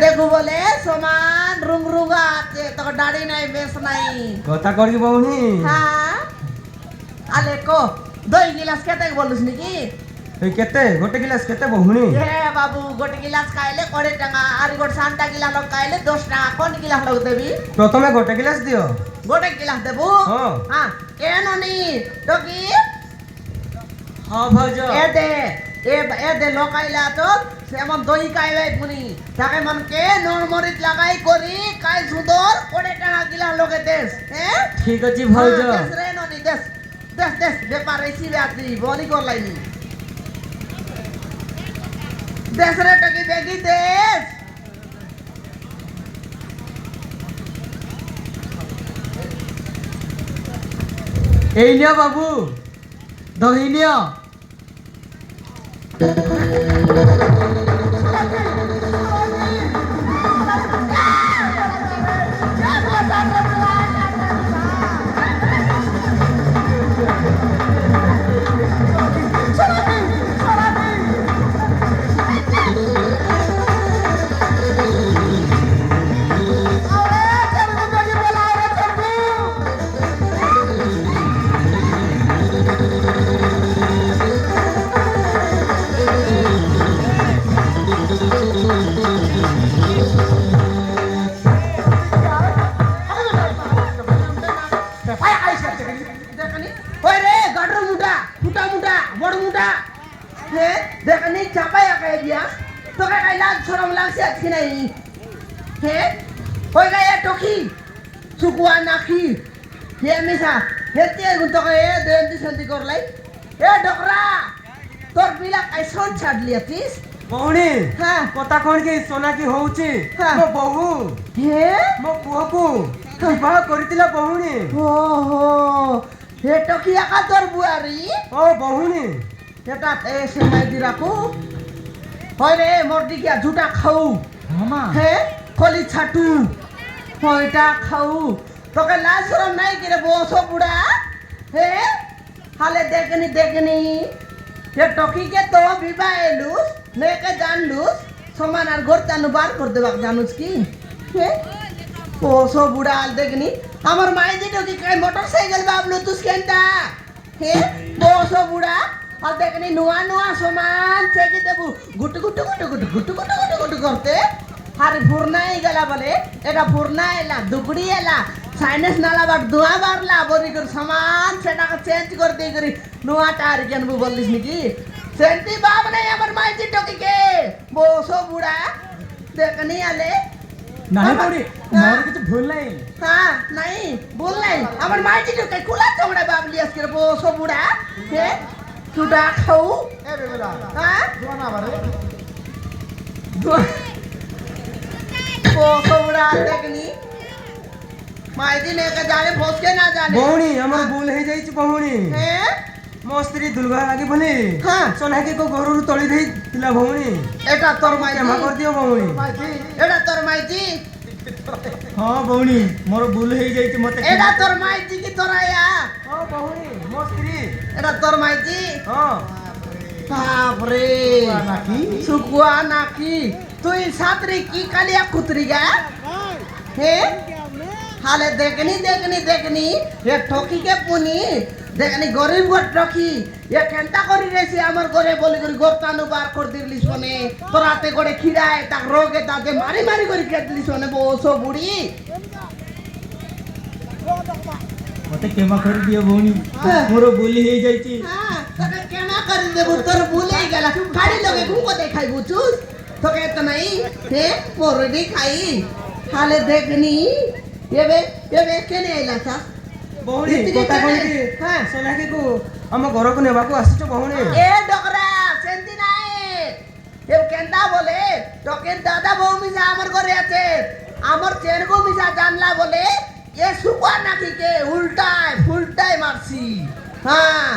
দেখু বলে সমান রুং রুঙ্গা আছে তোর দাড়ি নাই বেশ নাই কথা করি বউনি হ্যাঁ আলে কো দই গিলাস কেতে বলুস নাকি এই কেতে গোটে গিলাস কেতে বউনি হে বাবু গোটে গিলাস খাইলে 20 টাকা আর গোট সানটা গিলাস লোক খাইলে 10 টাকা কোন গিলাস লোক দেবি প্রথমে গোটে গিলাস দিও গোটে গিলাস দেবু হ্যাঁ হ্যাঁ কেন নি তো কি হ্যাঁ ভাউজ এ দে লোকাইলা তো সেমন দই খাইবে পুনি তাকে মনকে নর মরিচ লাগাই করি কাই সুন্দর 20 টাকা গিলাস লোকে দেশ হ্যাঁ ঠিক আছে ভাউজ দেশ রে ননি দেশ দেশ দেশ ব্যাপার এসি রাত্রি বনি করলাইনি দেশ রে টকি বেগি দেশ এই নিও বাবু দহি নিও देखनी चापाया कह दिया तो क्या लाज छोड़म लाग से अच्छी नहीं है हो गया ये टोकी सुकुआ नाखी ये मिसा हेती गुंतो के ये देंती संती कर लाई ये डोकरा तोर पिला कैसन छाड़ लिया तीस বউনি हाँ কথা কোন কি সোনা কি হউছি হ্যাঁ। মো বহু हे মো পুଅକୁ বিবাহ କରିଥିଲା ବହୁଣି हो हो हे टोकी आका तोर बुआरी ও বহুনি এটা এসে মাই দিরাকু হয় রে মর্দি কিয়া ঝুটা খাও মামা হে খলি ছাটু হয়টা খাও তোকে লাজ শরম নাই কি রে বসো বুড়া হে হালে দেখনি হে টকি কে তো বিবাহ এলুস মেয়েকে জানলুস সমান আর ঘর চানু বার করে দেবাক জানুস কি হে বসো বুড়া আল দেখনি আমার মাই যে টকি কাই মোটরসাইকেল বাবলু তুস কেনটা হে বসো বুড়া আর দেখনি নুয়া নুয়া সমান চেকে দেবু গুটু গুটু গুটু গুটু গুটু গুটু গুটু গুটু করতে আর ফুরনাই গেলা বলে এটা ফুরনা এলা দুগুড়ি এলা সাইনেস নালা বার ধোয়া বারলা বলি করে সমান সেটাকে চেঞ্জ করে দিয়ে করি নুয়াটা আর কেনবু বলিস নাকি সেন্টি বাপ নাই আমার মাইজি টকিকে বসো বুড়া দেখনি আলে নাই বউনি মোর কিছু ভুল নাই হ্যাঁ নাই বল নাই আমার মাইজি টকে কুলা চমড়া বাবলি আজকে বসো বুড়া হে চুডা খাও এ বেলা হ্যাঁ দোনা বারে বসো বুড়া দেখনি মাইজি নে কে জানে ফসকে না জানে বউনি আমার ভুল হয়ে যাইছি বউনি হ্যাঁ ମୋ ସ୍ତ୍ରୀ ଦୁର୍ଗା ଲାଗି ବୋଲି হ্যাঁ সোনাকে কো ঘরରୁ ତଳି ଦେଇଥିଲା ଭଉଣୀ এটা তোর মাইজি କ୍ଷମା କରିଦିଅ ଭଉଣୀ এটা তোর মাইজি ହଁ ଭଉଣୀ ମୋର ଭୁଲ ହେଇଯାଇଛି ମତେ এটা তোর মাইজি কি তোর আয়া ହଁ ଭଉଣୀ ମୋ ସ୍ତ୍ରୀ এটা তোর মাইজি ହଁ বাপরে নাকি সুকুয়া নাকি তুই সাতরি কি কালিয়া কুতরি গা হে হালে দেখনি এ ঠকি কে পুনি দেখনি গরিব গর ঠকি এ কেনতা করি রেছি আমার ঘরে বলি করি গোরতানু বার কর দিলি শোনে তোরাতে করে খিড়ায় তাক রোগে তাতে মারি মারি করে কেটলি শোনে বসো বুড়ি মতে କ୍ଷମା କରିଦିଅ ଭଉଣୀ হ্যাঁ। ମୋର ଭୁଲ ହେଇଯାଇଛି হ্যাঁ তোকে কেনা করে দেবো তোর ভুলেই গেলা খাড়ি লগে ঘুমো দেখাই বুঝুস তোকে তো নাই হে পরদি খাই হালে দেখনি এবে কেনে আইলা তা ଭଉଣୀ ଏତିକି କଥା କେନେ? କହିକି ହଁ। সোনাকে କୁ ଆମ ଘରକୁ ନେବାକୁ ଆସିଛ ଭଉଣୀ এ ডকরা সেন্তি নাই এ কেনটা বলে তোকে দাদা বউ মিশা আমার ঘরে আছে আমার চেনগো মিশা জানলা বলে এ সুপা নাকি কে ফুলটাই মারছি হ্যাঁ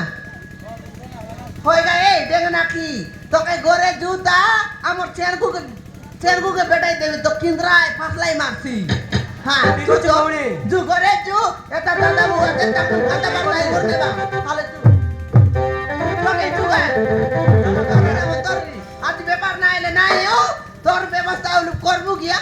হয়ে গে দেখ নাকি তোকে ঘরে জুতা আমার চেনগুকে বেটাই দেবে তো কিন্দ্রায় ফাসলাই মারছি হ্যাঁ ঠিক আছে ভଉଣୀ জু ঘরে জু এটা দাদা বউ আছে তাকে কাটা বাংলাই করে দেবা তাহলে জু তোকে জু আজ ব্যাপার না এলে নাই ও তোর ব্যবস্থা হলো করবো গিয়া